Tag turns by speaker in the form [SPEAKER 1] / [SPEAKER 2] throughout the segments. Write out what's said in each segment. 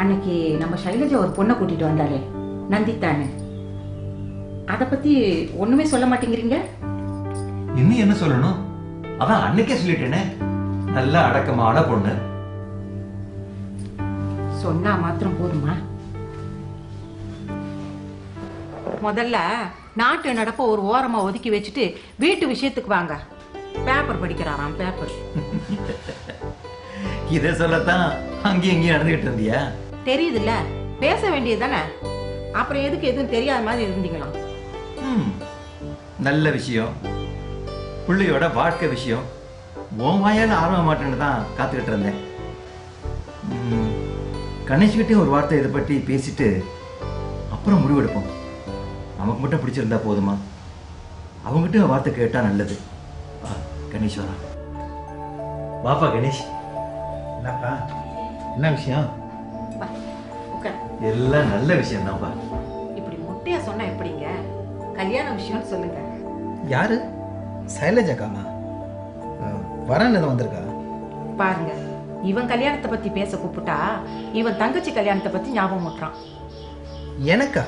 [SPEAKER 1] அன்னைக்கு நம்ம சைலஜா ஒரு பொண்ணை கூட்டிட்டு வந்தாலே நந்தித்தானு, அத பத்தி ஒண்ணுமே சொல்ல மாட்டேங்கிறீங்க.
[SPEAKER 2] இன்னும் என்ன சொல்லணும்? அதான் அன்னைக்கே சொல்லிட்டேனே, நல்ல அடக்கமான பொண்ணு.
[SPEAKER 1] சொன்னா மாத்திரம் போதுமா? முதல்ல நாட்டு நடப்ப ஒரு ஓரமா ஒதுக்கி வச்சுட்டு வீட்டு விஷயத்துக்கு வாங்க. பேப்பர் படிக்கிறாராம், பேப்பர்.
[SPEAKER 2] இத சொல்லத்தான் அங்கேயும் இங்கேயும் நடந்துகிட்டு இருந்தியா?
[SPEAKER 1] தெரியுதுல்ல, பேச வேண்டியது தானே. அப்புறம் எதுக்கு எதுவும் தெரியாத மாதிரி இருந்தீங்களா?
[SPEAKER 2] நல்ல விஷயம், பிள்ளையோட வாழ்க்கை விஷயம். உன் வாயால ஆரம்ப மாட்டேன்னு தான் காத்துக்கிட்டு இருந்தேன். கணேஷ்கிட்டே ஒரு வார்த்தை இதை பற்றி பேசிட்டு அப்புறம் முடிவெடுப்போம். நமக்கு மட்டும் பிடிச்சிருந்தா போதுமா? அவங்ககிட்ட வார்த்தை கேட்டா நல்லது. கணேஷ் வரா. வாப்பா கணேஷ்.
[SPEAKER 3] என்னப்பா, என்ன விஷயம்?
[SPEAKER 2] எல்லாம் நல்ல விஷயம் தான்ப்பா.
[SPEAKER 1] இப்படி முட்டையா சொன்னா எப்படிங்க? கல்யாண விஷயம்னு சொல்லுங்க.
[SPEAKER 3] யாரு? சைலஜாக்காமா? வரன்னு எதுவும் வந்திருக்கா?
[SPEAKER 1] பாருங்க, இவன் கல்யாணத்தை பத்தி பேச கூப்பிட்டா இவன் தங்கச்சி கல்யாணத்தை பத்தி ஞாபகம் ஊட்டுறான்.
[SPEAKER 3] எனக்கா?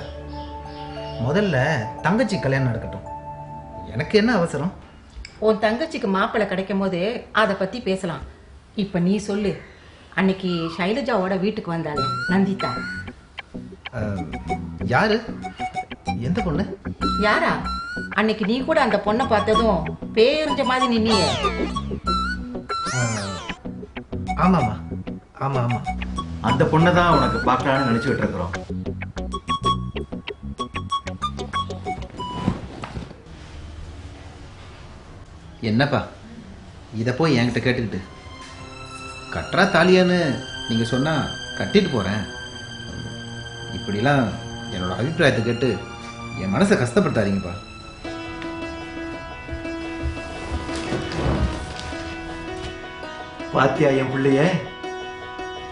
[SPEAKER 3] முதல்ல தங்கச்சி கல்யாணம் நடக்கட்டும், எனக்கு என்ன அவசரம்?
[SPEAKER 1] உன் தங்கச்சிக்கு மாப்பிள்ளை கிடைக்கும் போது அதை பத்தி பேசலாம். இப்ப நீ சொல்லு, அன்னைக்கு சைலஜாவோட வீட்டுக்கு வந்தாலே நந்திதா.
[SPEAKER 3] யாரு? எந்த பொண்ணு?
[SPEAKER 1] யாரா? அன்னைக்கு நீ கூட அந்த பொண்ணை பார்த்ததும் பேரிஞ்ச மாதிரி நின்னியே.
[SPEAKER 3] ஆமாமா, ஆமா ஆமா.
[SPEAKER 2] அந்த பொண்ணை தான் உனக்கு பார்க்கலான்னு நினைச்சுட்டு இருக்கிறோம்.
[SPEAKER 3] என்னப்பா இதை போய் என்கிட்ட கேட்டுக்கிட்டு? கட்டுறா தாலியான்னு நீங்கள் சொன்னால் கட்டிட்டு போகிறேன். இப்படிலாம் என்னோட அபிப்பிராயத்தை கேட்டு என் மனசை கஷ்டப்படுத்தாதீங்கப்பா.
[SPEAKER 2] பாத்தியா என் பிள்ளைய?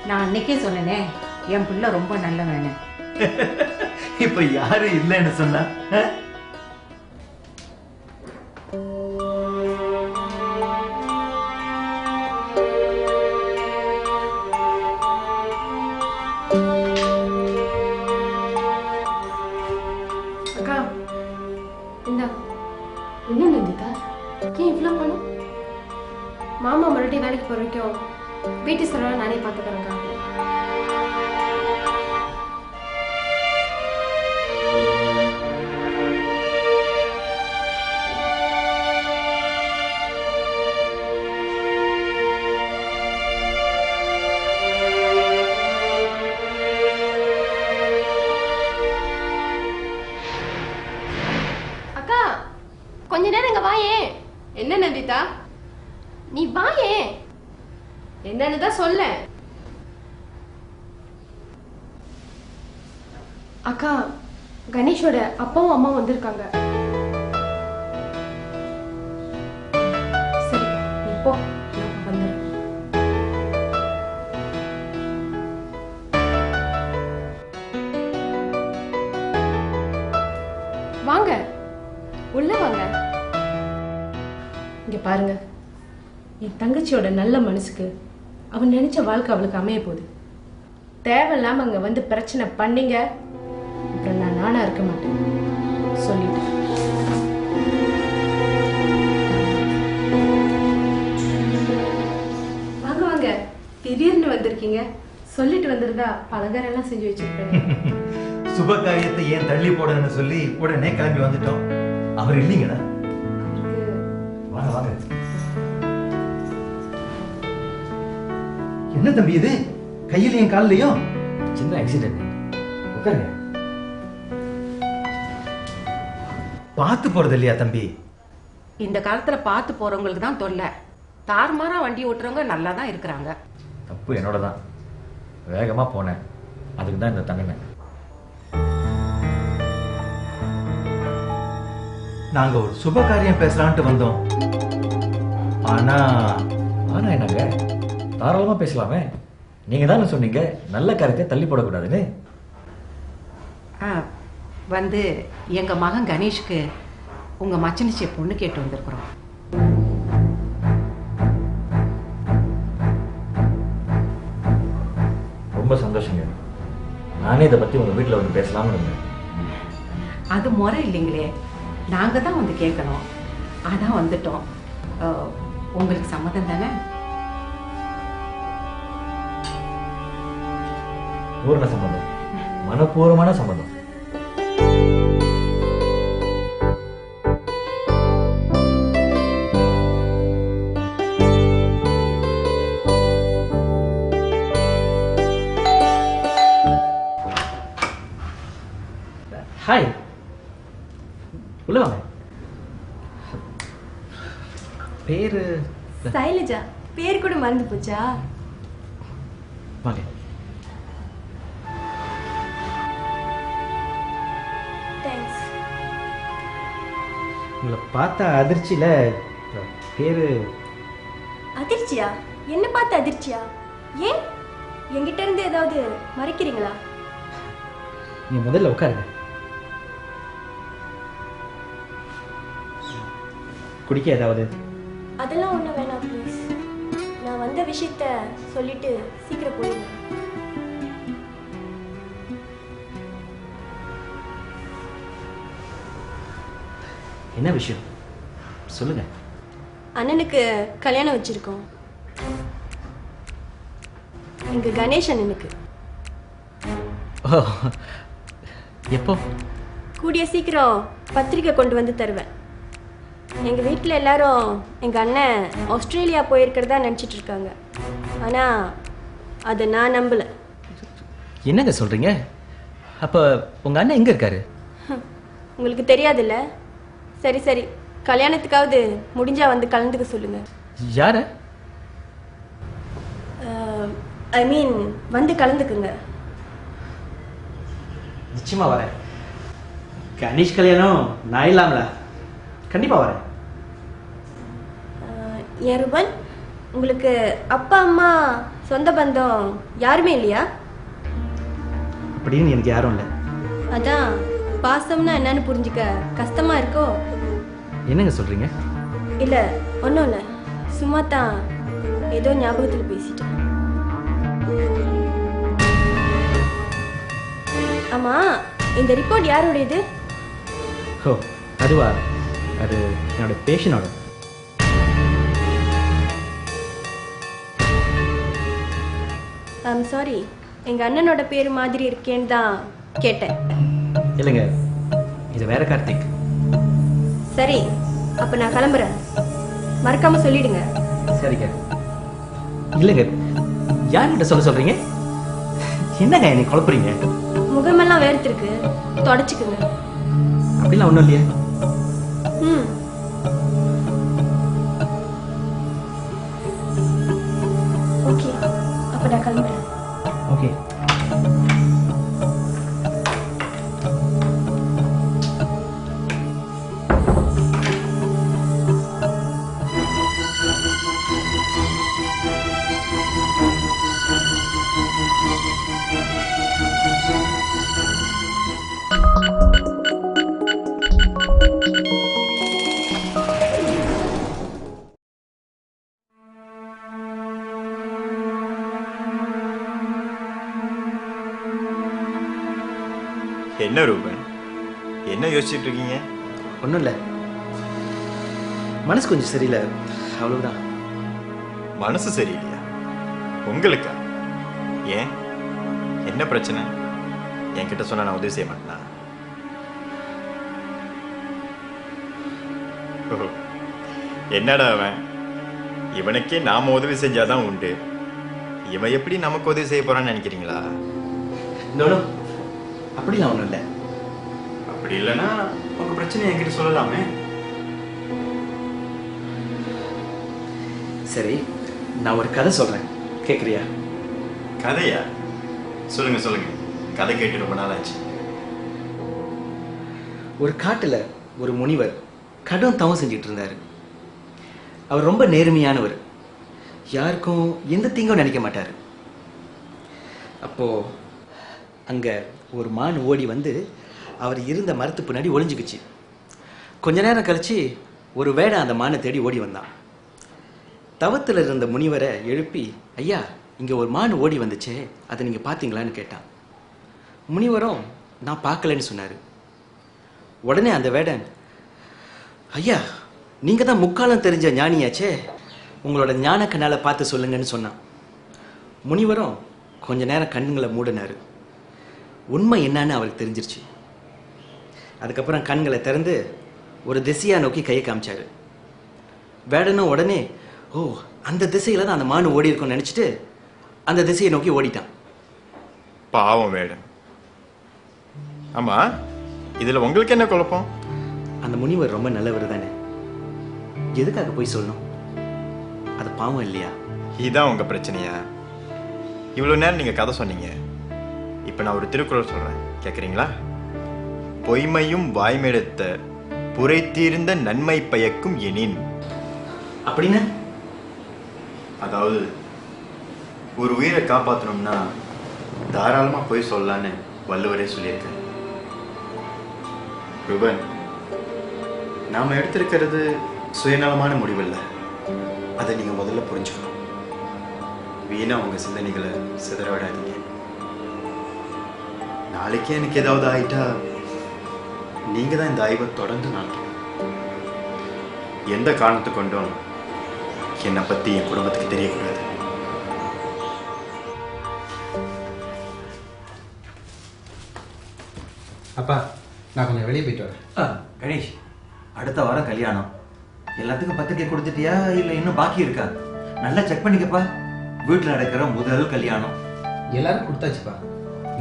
[SPEAKER 1] நான் அன்னைக்கே சொன்னேனே, என் பிள்ளை ரொம்ப நல்லவனு.
[SPEAKER 2] இப்ப யாரு இல்லைன்னு சொன்னா?
[SPEAKER 4] அக்கா, இந்தா. என்ன நந்திதா, ஏன் இவ்வளோ பணம்? மாமா மறுபடியும் வேலைக்கு போகிற வரைக்கும் வீட்டு செலவை நானே பார்த்துக்கிறேன்க்கா. அக்கா, கொஞ்ச நேரம் இங்க வாயே. என்ன நந்திதா, நீ வாயே. என்னன்னு தான் சொல்ல. அக்கா, கணேஷோட அப்பாவும் அம்மாவும் வந்திருக்காங்க. சரி, நீ போ, நான் வந்துடுறேன். வாங்க, உள்ள வாங்க. இங்க பாருங்க, என் தங்கச்சியோட நல்ல மனசுக்கு அவன் நினைச்ச வாழ்க்கை அவளுக்கு அமைய போகுது. தேவையில்லாம அங்க வந்து பிரச்சனை பண்ணீங்க, அப்புறம் நான் நானா இருக்க மாட்டேன் சொல்லிட்டு. வாங்க வாங்க, திடீர்னு வந்திருக்கீங்க. சொல்லிட்டு வந்திருந்தா பலகாரம் எல்லாம் செஞ்சு வச்சிருப்பேன்.
[SPEAKER 2] சுப காரியத்தை ஏன் தள்ளி போடன்னு சொல்லி உடனே கிளம்பி வந்துட்டோம். அவர் இல்லைங்கண்ணா. வாங்க வாங்க. என்ன தம்பி இது, கையிலையும் காலிலையும்?
[SPEAKER 5] சின்ன ஆக்சிடென்ட். உட்காருங்க.
[SPEAKER 2] பார்த்து போறது இல்லையா தம்பி?
[SPEAKER 1] இந்த காலத்துல பார்த்து போறவங்களுக்கு தான் தொல்லை. தார்மாரா வண்டி ஓட்டுறவங்க நல்லா தான் இருக்கிறாங்க.
[SPEAKER 5] தப்பு என்னோட தான். வேகமா போனேன், அதுக்கு தான் இந்த தங்கனேன்.
[SPEAKER 2] நாங்க ஒரு சுப காரியம் பேசலான்ட்டு வந்தோம். ஆனா
[SPEAKER 5] என்னங்க, தாராளமா பேசலாமே. நீங்க தானே சொன்னீங்க நல்ல காரியத்தை தள்ளி போடக்கூடாதுன்னு.
[SPEAKER 1] வந்து எங்க மகன் கணேஷ்க்கு உங்க மச்சனிச்சிய பொண்ணு கேட்டு வந்திருக்கிறோம்.
[SPEAKER 5] ரொம்ப சந்தோஷங்க. நானே இதை பற்றி உங்கள் வீட்டில் வந்து பேசலாம்னு இருந்தேன்.
[SPEAKER 1] அது முறை இல்லைங்களே, நாங்கள் தான் வந்து கேட்கணும். அதான் வந்துட்டோம். உங்களுக்கு சம்மதம் தானே?
[SPEAKER 5] பூரண சம்மதம், மனப்பூர்வமான சம்மதம். ஹாய், உள்ள வாங்க. பேரு
[SPEAKER 6] சைலஜா. பேர் கூட மறந்து போச்சா?
[SPEAKER 5] வாங்க.
[SPEAKER 6] தேங்க்ஸ்.
[SPEAKER 3] உங்களை பார்த்தா அதிர்ச்சியில் பேர்
[SPEAKER 6] அதிர்ச்சியா? என்ன பார்த்து அதிர்ச்சியா? ஏன் என்கிட்ட இருந்து ஏதாவது மறைக்கிறீங்களா?
[SPEAKER 3] நீங்கள் முதல்ல உட்காருங்க. குடிக்க ஏதாவது?
[SPEAKER 6] அதெல்லாம் ஒன்றும் வேணாம் ப்ளீஸ். நான் வந்த விஷயத்த சொல்லிட்டு சீக்கிரம் போயிடுங்க.
[SPEAKER 3] என்ன விஷயம் சொல்லுங்க.
[SPEAKER 6] அண்ணனுக்கு கல்யாணம் வச்சிருக்கோம். எங்க கணேஷ் அண்ணனுக்கு.
[SPEAKER 3] ஓ, எப்போ?
[SPEAKER 6] கூடிய சீக்கிரம் பத்திரிக்கை கொண்டு வந்து தருவேன். எங்க வீட்டில் எல்லாரும் எங்க அண்ணன் ஆஸ்திரேலியா போயிருக்கிறதா நினச்சிட்டு இருக்காங்க. ஆனா அதை நான் நம்பல.
[SPEAKER 3] என்னங்க சொல்றீங்க? அப்போ உங்க அண்ணன் எங்க இருக்காரு?
[SPEAKER 6] உங்களுக்கு தெரியாதுல்ல? சரி சரி, கல்யாணத்துக்காவது முடிஞ்சா வந்து கலந்துக்க சொல்லுங்க.
[SPEAKER 3] யார?
[SPEAKER 6] ஐ மீன் வந்து கலந்துக்குங்க.
[SPEAKER 3] நிச்சயமா வரேன். கணேஷ் கல்யாணம் நான் இல்லாமல? கண்டிப்பா வரேன்.
[SPEAKER 6] ஏன் ரூபன், உங்களுக்கு அப்பா அம்மா சொந்த பந்தம் யாருமே இல்லையா?
[SPEAKER 3] அப்படின்னு எனக்கு யாரும் இல்லை.
[SPEAKER 6] அதான் பாசம்னா என்னன்னு புரிஞ்சுக்க கஷ்டமா இருக்கோ?
[SPEAKER 3] என்னங்க சொல்றீங்க?
[SPEAKER 6] இல்ல ஒன்றும் இல்லை, சும்மா தான் ஏதோ ஞாபகத்தில் பேசிட்டேன். ஆமா, இந்த ரிப்போர்ட் யாருடையது?
[SPEAKER 3] ஓ அதுவா? அது என்னோட பேஷனோட.
[SPEAKER 6] ஐம் சாரி, எங்க அண்ணனோட பேர் மாதிரி இருக்கேன்னு தான் கேட்டேன்.
[SPEAKER 3] இல்லைங்க, இது வேற கார்த்திக்.
[SPEAKER 6] சரி, அப்ப நான் கிளம்புறேன். மறக்காம சொல்லிடுங்க.
[SPEAKER 3] சரிங்க. இல்லைங்க, யார்கிட்ட சொல்றீங்க? என்னங்க என்னை குழப்புறீங்க?
[SPEAKER 6] முகமெல்லாம் வேர்த்திருக்கு, தொடச்சுக்குங்க.
[SPEAKER 3] அப்படிலாம் ஒன்றும் இல்லையா?
[SPEAKER 6] ம். ஓகே, அப்ப நான் கிளம்புறேன்.
[SPEAKER 3] ஓகே.
[SPEAKER 2] என்ன ரூபன், என்ன யோசிச்சுட்டு இருக்கீங்க?
[SPEAKER 3] ஒன்றும் இல்லை, மனசு கொஞ்சம் சரியில்லை, அவ்வளவுதான்.
[SPEAKER 2] மனசு சரியில்லையா? உங்களுக்கா? ஏன், என்ன பிரச்சனை? என்கிட்ட சொன்னா நான் உதவி செய்ய மாட்டேனா? ஓ, என்னடா அவன், இவனுக்கே நாம உதவி செஞ்சாதான் உண்டு, இவன் எப்படி நமக்கு உதவி செய்ய போறான்னு நினைக்கிறீங்களா?
[SPEAKER 3] இன்னொன்னும் அப்படிலாம் ஒன்றும் இல்லை.
[SPEAKER 2] அப்படி இல்லைன்னா உங்க பிரச்சனை என்கிட்ட சொல்லலாமே.
[SPEAKER 3] சரி, நான் ஒரு கதை சொல்றேன், கேட்குறியா?
[SPEAKER 2] கதையா? சொல்லுங்க சொல்லுங்க, கதை கேட்டு ரொம்ப நாள் ஆச்சு.
[SPEAKER 3] ஒரு காட்டுல ஒரு முனிவர் கடும் தவம் செஞ்சுட்டு இருந்தாரு. அவர் ரொம்ப நேர்மையானவர், யாருக்கும் எந்த தீங்கும் நினைக்க மாட்டார். அப்போ அங்க ஒரு மான் ஓடி வந்து அவர் இருந்த மரத்து பின்னாடி ஒளிஞ்சுக்குச்சு. கொஞ்ச நேரம் கழிச்சு ஒரு வேடை அந்த மானை தேடி ஓடி வந்தான். தவத்தில் இருந்த முனிவரை எழுப்பி, ஐயா, இங்க ஒரு மான் ஓடி வந்துச்சே, அதை நீங்க பாத்தீங்களான்னு கேட்டான். முனிவரும் நான் பார்க்கலன்னு சொன்னார். உடனே அந்த வேடன், ஐயா நீங்கள் தான் முக்காலம் தெரிஞ்ச ஞானியாச்சே, உங்களோட ஞான கண்ணால் பார்த்து சொல்லுங்கன்னு சொன்னான். முனிவரும் கொஞ்ச நேரம் கண்ணுங்களை மூடினார். உண்மை என்னன்னு அவருக்கு தெரிஞ்சிருச்சு. அதுக்கப்புறம் கண்களை திறந்து ஒரு திசையை நோக்கி கையை காமிச்சாரு. வேடனும் உடனே, ஓ அந்த திசையில தான் அந்த மானு ஓடி இருக்கும்னு நினச்சிட்டு அந்த திசையை நோக்கி ஓடிட்டான்.
[SPEAKER 7] பாவம் வேடன். ஆமா, இதுல உங்களுக்கு என்ன குழப்பம்?
[SPEAKER 3] அந்த முனிவர் ரொம்ப நல்லவர் தானே, எதுக்காக போய் சொல்லணும்? அது பாவம் இல்லையா?
[SPEAKER 7] இதான் உங்க பிரச்சனையா? இவ்வளவு நேரம் நீங்க கதை சொன்னீங்க. இப்ப நான் ஒரு திருக்குறள் சொல்றேன், கேக்குறீங்களா? பொய்மையும் வாய்மையெடுத்த புரை தீர்ந்த நன்மை பயக்கும் எனின்.
[SPEAKER 3] அப்படின்னு
[SPEAKER 7] அதாவது ஒரு உயிரை காப்பாற்றணும்னா தாராளமா போய் சொல்லலான்னு வள்ளுவரே சொல்லியிருக்காரு. ரூபன், நாம எடுத்திருக்கிறது சுயநலமான முடிவில்லை. அதை நீங்க முதல்ல புரிஞ்சுக்கணும். வீணா உங்க சிந்தனைகளை சிதற விடாதீங்க. நாளைக்கே எனக்கு ஏதாவது ஆயிட்டா நீங்க தான் இந்த ஆய்வை தொடர்ந்து நடத்தணும். எந்த காரணத்தை கொண்டும் என்னை பத்தி என் குடும்பத்துக்கு தெரியக்கூடாது.
[SPEAKER 8] அப்பா, நான் கொஞ்சம் வெளியே போயிட்டு வரேன்.
[SPEAKER 2] கணேஷ், அடுத்த வாரம் கல்யாணம். எல்லாத்துக்கும் பத்திரிக்கை கொடுத்துட்டியா இல்லை இன்னும் பாக்கி இருக்கா? நல்லா செக் பண்ணிக்கப்பா. வீட்டில் நடக்கிற முதல் கல்யாணம்.
[SPEAKER 8] எல்லாரும் கொடுத்தாச்சுப்பா.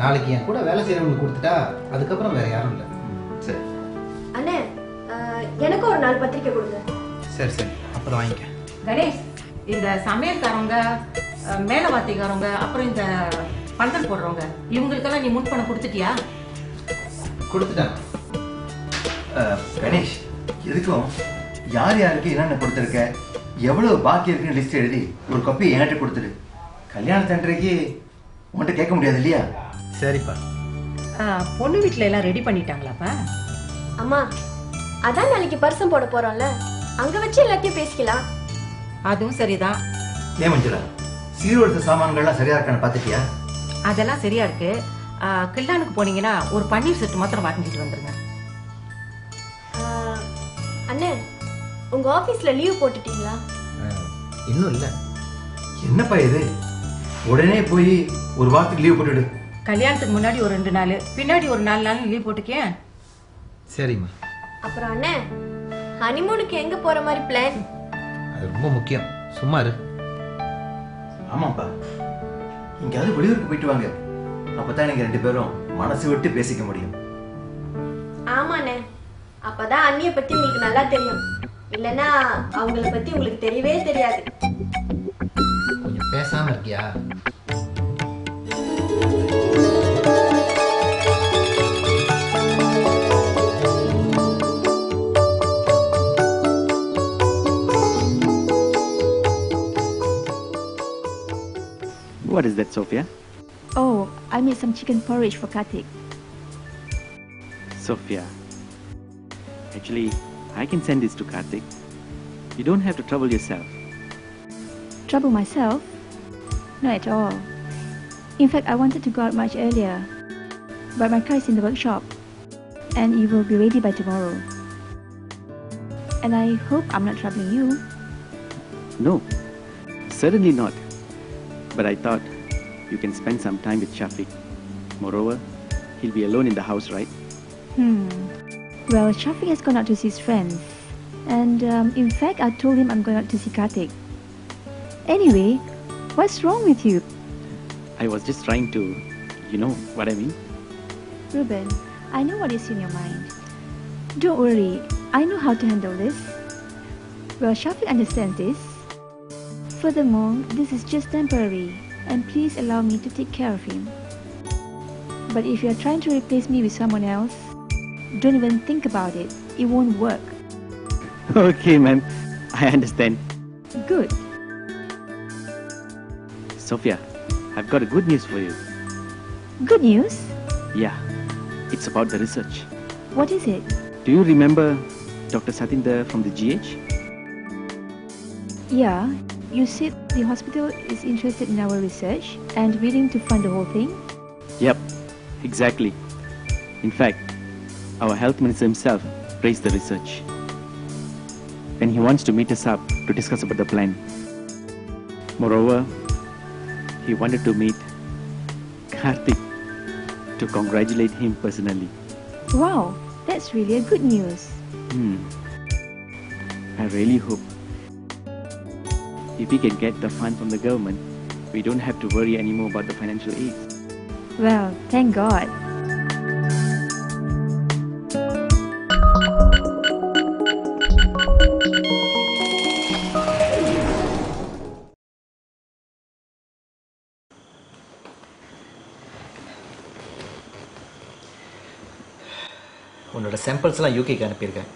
[SPEAKER 8] நாளைக்கு என் கூட வேலை செய்கிறவங்களுக்கு கொடுத்துட்டா அதுக்கப்புறம் வேற யாரும் இல்லை.
[SPEAKER 2] சரி
[SPEAKER 6] அண்ணே, எனக்கு ஒரு 4 பத்திரிக்கை கொடுங்க.
[SPEAKER 8] சரி சரி, அப்புறம் வாங்கிக்க.
[SPEAKER 1] கணேஷ், இந்த சமையல்காரங்க, மேலவாத்திக்காரங்க, அப்புறம் இந்த பந்தல் போடுறவங்க, இவங்களுக்கெல்லாம் நீ முன்பணம் கொடுத்துட்டியா?
[SPEAKER 8] கொடுத்துட்டேன்.
[SPEAKER 2] கணேஷ், எதுக்கும் யார் யாருக்கு என்னென்ன கொடுத்துருக்க, எவ்வளவு பாக்கி இருக்குன்னு லிஸ்ட் எழுதி ஒரு காப்பி என்கிட்ட கொடுத்துரு. கல்யாணத்தன்றைக்கு உன்கிட்ட கேட்க முடியாது இல்லையா?
[SPEAKER 8] சரிப்பா.
[SPEAKER 1] பொண்ணு வீட்டில் எல்லாம் ரெடி பண்ணிட்டாங்களாப்பா?
[SPEAKER 6] அம்மா, அதான் நாளைக்கு பரிசம் போட போறோம்ல, அங்க வச்சு எல்லாத்தையும் பேசிக்கலாம்.
[SPEAKER 1] அதுவும் சரிதான்.
[SPEAKER 2] ஏன் மஞ்சுளா, சீர்வரிசை சாமான்கள்லாம் சரியா இருக்கான்னு பார்த்துட்டியா?
[SPEAKER 1] அதெல்லாம் சரியா இருக்கு. கில்லானுக்கு போனீங்கன்னா ஒரு பன்னீர் செட்டு மாத்திரம் வாங்கிட்டு வந்துருங்க.
[SPEAKER 6] அண்ணே, உங்க ஆபீஸ்ல லீவ் போட்டுட்டீங்களா?
[SPEAKER 8] இன்னும் இல்லை.
[SPEAKER 2] என்னப்பா இது, உடனே போய் ஒரு வாரத்துக்கு லீவ் போட்டுடு.
[SPEAKER 1] கல்யாணத்துக்கு முன்னாடி ஒரு 2 நாள், பின்னாடி ஒரு 4 நாள் லீவ் போட்டுக்கேன்.
[SPEAKER 8] சரிம்மா.
[SPEAKER 6] அப்புறம் அண்ணே, ஹனிமூனுக்கு எங்க போற மாதிரி பிளான்?
[SPEAKER 8] அது ரொம்ப முக்கியம். சும்மா இரு.
[SPEAKER 2] ஆமாப்பா, எங்கேயாவது வெளியூருக்கு போயிட்டு வாங்க. அப்பதான் நீங்க 2 பேரும் மனசு விட்டு பேசிக்க முடியும்.
[SPEAKER 6] ஆமாண்ணே, அப்பதான் அண்ணிய பத்தி உங்களுக்கு நல்லா தெரியும். இல்லனா அவங்கள பத்தி உங்களுக்கு தெரியவே தெரியாது.
[SPEAKER 8] கொஞ்சம் பேசாம இருக்கியா?
[SPEAKER 3] What is that, Sophia?
[SPEAKER 9] Oh, I made some chicken porridge for Karthik.
[SPEAKER 10] Sophia, actually, I can send this to Karthik. You don't have to trouble yourself.
[SPEAKER 9] Trouble myself? Not at all. In fact, I wanted to go out much earlier, but my car is in the workshop, and it will be ready by tomorrow. And I hope I'm not troubling you.
[SPEAKER 10] No, certainly not. But I thought you can spend some time with Shafiq. Moreover, he'll be alone in the house, right?
[SPEAKER 9] Well, Shafiq has gone out to see his friends. And in fact, I told him I'm going out to see Karthik. Anyway, what's wrong with you?
[SPEAKER 10] I was just trying to, you know what I mean?
[SPEAKER 9] Ruben, I know what is in your mind. Don't worry, I know how to handle this. Well, Shafiq understands this. Furthermore, this is just temporary, and please allow me to take care of him. But if you are trying to replace me with someone else, don't even think about it. It won't work.
[SPEAKER 10] Okay, ma'am. I understand.
[SPEAKER 9] Good.
[SPEAKER 10] Sophia, I've got a good news for you.
[SPEAKER 9] Good news?
[SPEAKER 10] Yeah, it's about the research.
[SPEAKER 9] What is it?
[SPEAKER 10] Do you remember Dr. Satinder from the GH?
[SPEAKER 9] Yeah, you said the hospital is interested in our research and willing to fund the whole thing?
[SPEAKER 10] Yep, Exactly. In fact, our health minister himself praised the research. And he wants to meet us up to discuss about the plan. Moreover, he wanted to meet Karthik to congratulate him personally.
[SPEAKER 9] Wow, that's really a good news.
[SPEAKER 10] I really hope if we can get the fund from the government, we don't have to worry anymore about the financial aid.
[SPEAKER 9] Well, thank God.
[SPEAKER 3] உன்னோட சாம்பிள்ஸ்லாம் யூகேக்கு அனுப்பியிருக்கேன்.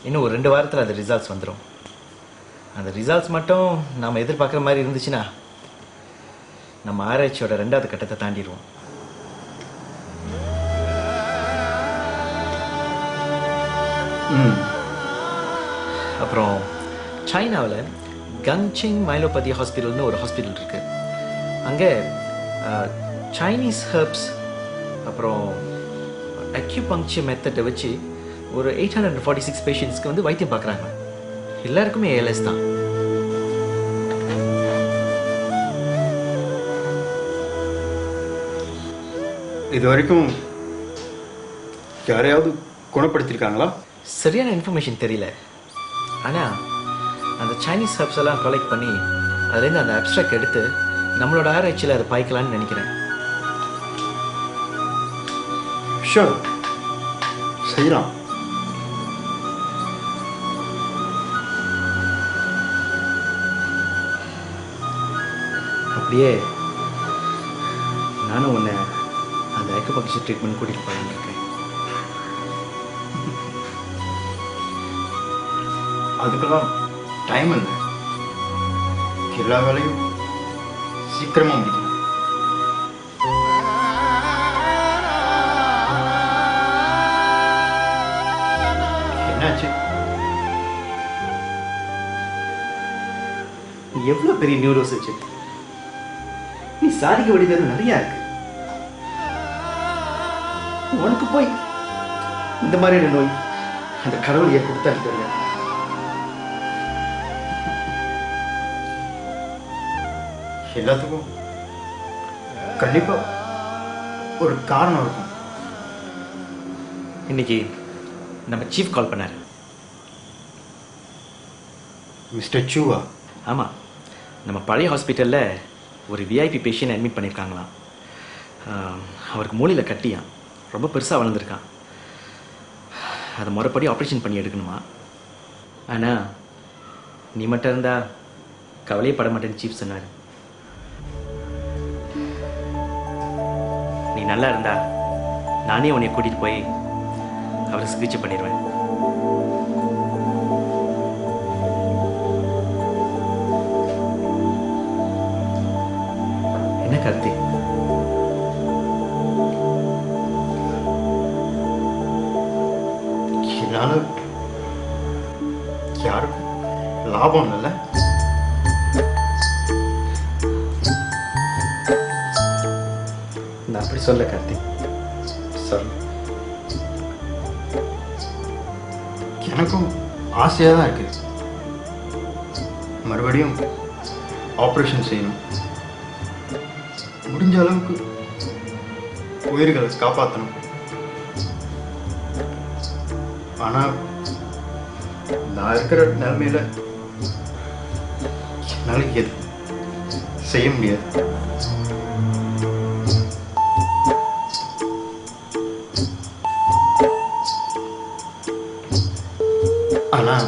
[SPEAKER 3] இன்னும் ஒரு 2 வாரத்தில் அது results வந்துடும். அந்த results மட்டும் நாம் எதிர்பார்க்குற மாதிரி இருந்துச்சுன்னா நம்ம ஆராய்ச்சியோட 2வது கட்டத்தை தாண்டிடுவோம். அப்புறம் சைனாவில் கங்சிங் மைலோபதி ஹாஸ்பிட்டல்னு ஒரு ஹாஸ்பிட்டல் இருக்குது. அங்கே சைனீஸ் ஹெர்ப்ஸ் அப்புறம் அக்யூபங்க்சர் மெத்தடை வச்சு ஒரு 846 பேஷண்ட்ஸ்க்கு வந்து வைத்தியம் பார்க்குறாங்க. எல்லாருக்குமே ALS தான்.
[SPEAKER 7] இது வரைக்கும் யாரையாவது குணப்படுத்தியிருக்காங்களா?
[SPEAKER 3] சரியான இன்ஃபர்மேஷன் தெரியல. ஆனால் அந்த சைனீஸ் ஹெர்ப்ஸ் எல்லாம் கலெக்ட் பண்ணி அதுலேருந்து அந்த அப்ஸ்ட்ராக்ட் எடுத்து நம்மளோட ஆராய்ச்சியில் அதை பாய்க்கலான்னு நினைக்கிறேன்.
[SPEAKER 7] ஷூர், செய்யலாம்.
[SPEAKER 3] அப்படியே நானும் உன்னை அந்த அக்குபங்க்சர் ட்ரீட்மெண்ட் கூட்டிகிட்டு போகலான்னு இருக்கேன்.
[SPEAKER 7] அதுக்கெல்லாம் டைம் இல்லை. எல்லா வேலையும் சீக்கிரமாக முடிக்கணும். என்னாச்சு?
[SPEAKER 3] எவ்வளோ பெரிய நியூரோ சர்ஜன், நீ சாதிக்க வேண்டியது நிறையா இருக்கு. உனக்கு போய் இந்த மாதிரியான நோய் அந்த கடவுள் ஏன் கொடுத்தான்னு தெரியல.
[SPEAKER 7] எல்லாத்துக்கும் கண்டிப்பா ஒரு காரணம் இருக்கும்.
[SPEAKER 3] இன்னைக்கு நம்ம சீஃப் கால் பண்ணார்.
[SPEAKER 7] மிஸ்டர் சூவா?
[SPEAKER 3] ஆமாம், நம்ம பழைய ஹாஸ்பிட்டலில் ஒரு விஐபி பேஷண்ட் அட்மிட் பண்ணியிருக்காங்களாம். அவருக்கு மூளையில் கட்டியான், ரொம்ப பெருசாக வளர்ந்துருக்கான். அதை முறைப்படி ஆப்ரேஷன் பண்ணி எடுக்கணுமா. ஆனால் நீ மட்டும் இருந்தால் கவலையே பட மாட்டேன்னு சீஃப் சொன்னார். நீ நல்லா இருந்தா நானே உன்னை கூட்டிகிட்டு போய் அவரை சிகிச்சை பண்ணிடுவேன். என்ன கார்த்திக்?
[SPEAKER 7] என்னால யாருக்கும் லாபம் இல்லை.
[SPEAKER 3] நான் அப்படி சொல்ல கார்த்திக்.
[SPEAKER 7] சரி, எனக்கும் ஆசையாக தான் இருக்கு. மறுபடியும் ஆப்ரேஷன் செய்யணும். முடிஞ்ச அளவுக்கு உயிர்களை காப்பாற்றணும். ஆனால் நான் இருக்கிற நிலைமையில என்னால் எது செய்ய முடியாது. ஆனால்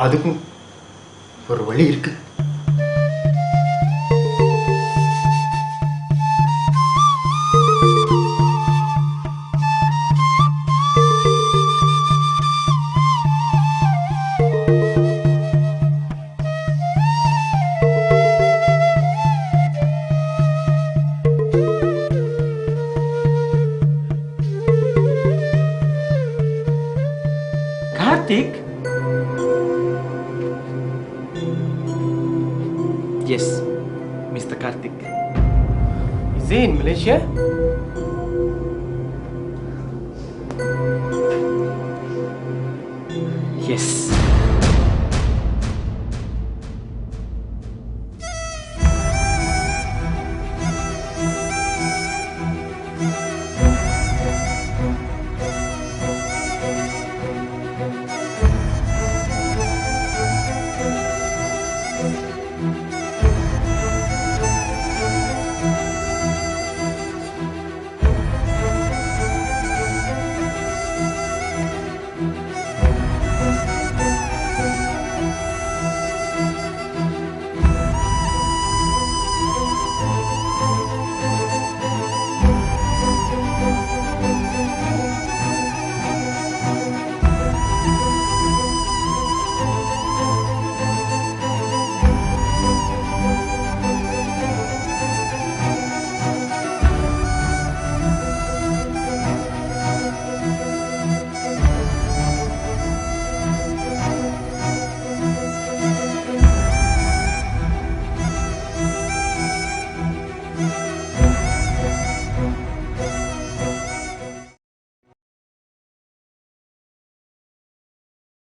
[SPEAKER 7] அதுக்கும் ஒரு வழி இருக்கு.
[SPEAKER 3] Karthik? Yes, Mr. Karthik.
[SPEAKER 11] Is he in Malaysia?